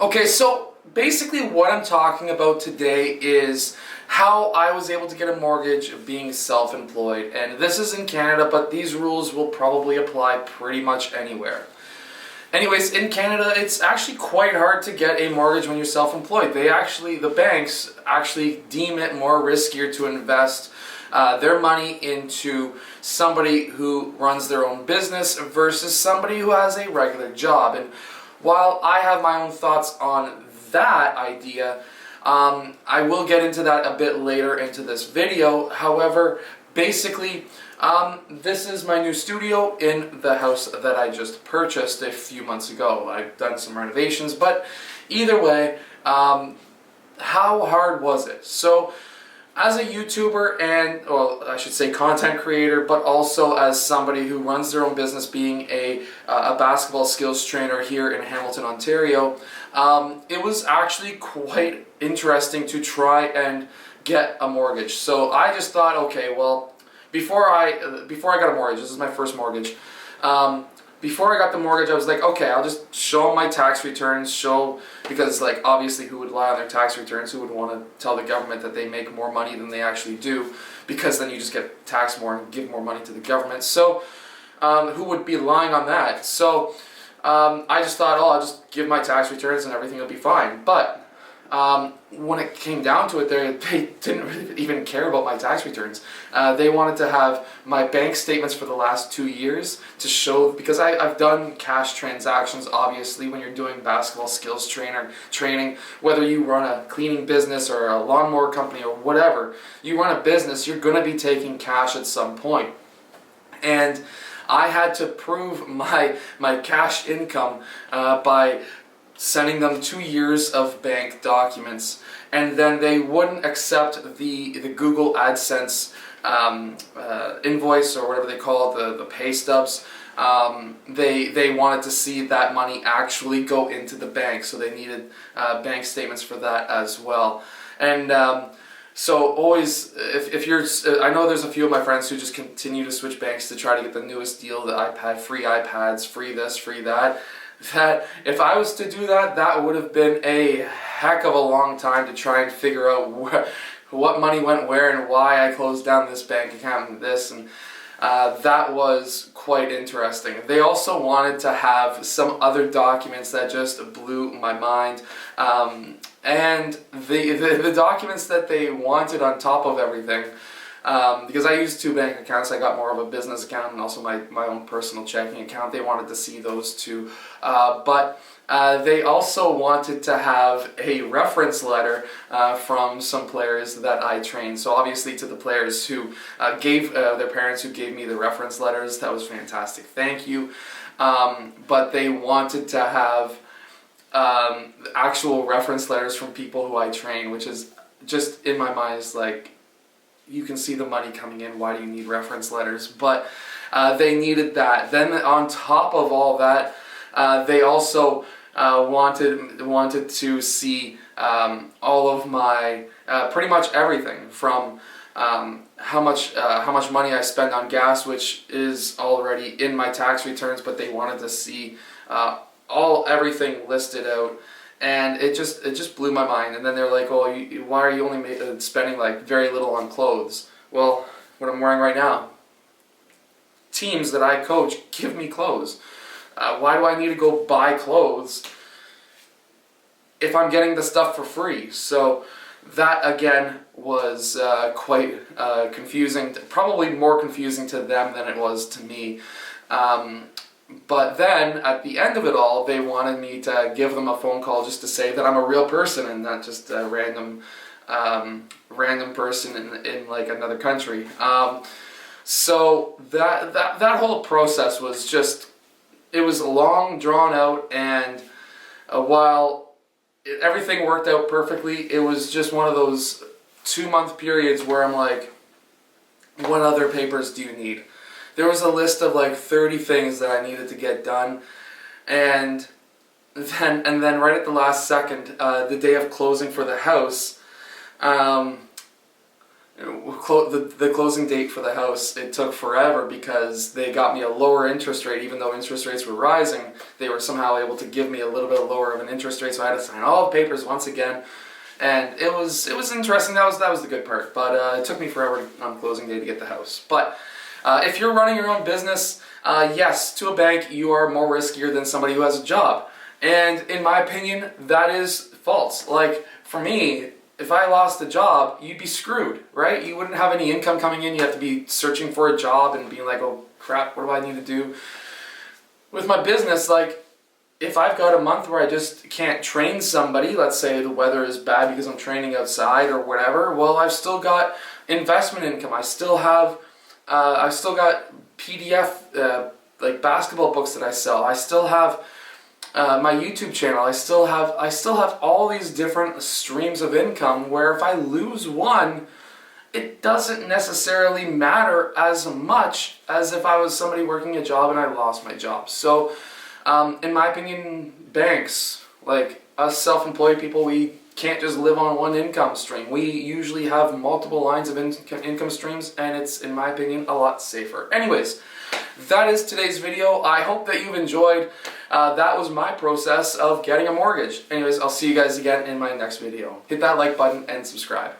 Okay, so basically what I'm talking about today is how I was able to get a mortgage being self-employed. And this is in Canada, but these rules will probably apply pretty much anywhere. Anyways, in Canada, it's actually quite hard to get a mortgage when you're self-employed. The banks actually deem it more riskier to invest their money into somebody who runs their own business versus somebody who has a regular job. And while I have my own thoughts on that idea, I will get into that a bit later into this video. However, basically, this is my new studio in the house that I just purchased a few months ago. I've done some renovations, but either way, how hard was it? So, as a YouTuber and, well, I should say content creator, but also as somebody who runs their own business, being a basketball skills trainer here in Hamilton, Ontario, it was actually quite interesting to try and get a mortgage. So I just thought, okay, well, before I got a mortgage, this is my first mortgage. Before I got the mortgage, I was like, okay, I'll just show my tax returns, because like obviously who would lie on their tax returns, who would want to tell the government that they make more money than they actually do, because then you just get taxed more and give more money to the government. So who would be lying on that? So I just thought, oh, I'll just give my tax returns and everything will be fine. But when it came down to it, they didn't really even care about my tax returns. They wanted to have my bank statements for the last 2 years to show, because I've done cash transactions. Obviously, when you're doing basketball skills training, whether you run a cleaning business or a lawnmower company or whatever, you run a business, you're going to be taking cash at some point. And I had to prove my cash income by sending them 2 years of bank documents, and then they wouldn't accept the Google AdSense invoice, or whatever they call it, the pay stubs. They wanted to see that money actually go into the bank, so they needed bank statements for that as well. And so always, if you're, I know there's a few of my friends who just continue to switch banks to try to get the newest deal, free iPads, free this, free that. That if I was to do that, that would have been a heck of a long time to try and figure out what money went where and why I closed down this bank account and this, and that was quite interesting. They also wanted to have some other documents that just blew my mind, and the documents that they wanted on top of everything. Because I use 2 bank accounts, I got more of a business account and also my own personal checking account. They wanted to see those two. But they also wanted to have a reference letter from some players that I trained. So obviously to the players who gave their parents who gave me the reference letters, that was fantastic. Thank you. But they wanted to have actual reference letters from people who I train, which is just in my mind is like, you can see the money coming in, why do you need reference letters? But they needed that. Then on top of all that, they also wanted to see all of my, pretty much everything, from how much money I spend on gas, which is already in my tax returns, but they wanted to see everything listed out. And it just blew my mind. And then they're like, "Oh, why are you only spending like very little on clothes?" Well, what I'm wearing right now. Teams that I coach give me clothes. Why do I need to go buy clothes if I'm getting the stuff for free? So that again was quite confusing. Probably more confusing to them than it was to me. But then, at the end of it all, they wanted me to give them a phone call just to say that I'm a real person and not just a random person in like another country. So that whole process was just, it was long, drawn out, and while everything worked out perfectly, it was just one of those 2-month periods where I'm like, what other papers do you need? There was a list of like 30 things that I needed to get done, and then right at the last second, the day of closing for the house, the closing date for the house, it took forever because they got me a lower interest rate. Even though interest rates were rising, they were somehow able to give me a little bit lower of an interest rate, so I had to sign all the papers once again. And it was interesting. That was the good part. But it took me forever on closing day to get the house. But if you're running your own business, yes, to a bank, you are more riskier than somebody who has a job. And in my opinion, that is false. Like, for me, if I lost a job, you'd be screwed, right? You wouldn't have any income coming in. You have to be searching for a job and being like, oh crap, what do I need to do? With my business, like, if I've got a month where I just can't train somebody, let's say the weather is bad because I'm training outside or whatever, well, I've still got investment income. I still have, I've still got PDF, like basketball books that I sell. I still have my YouTube channel. I still have all these different streams of income where if I lose one, it doesn't necessarily matter as much as if I was somebody working a job and I lost my job. So, in my opinion, banks, like us self-employed people, we can't just live on one income stream. We usually have multiple lines of income streams, and it's, in my opinion, a lot safer. Anyways, that is today's video. I hope that you've enjoyed. That was my process of getting a mortgage. Anyways, I'll see you guys again in my next video. Hit that like button and subscribe.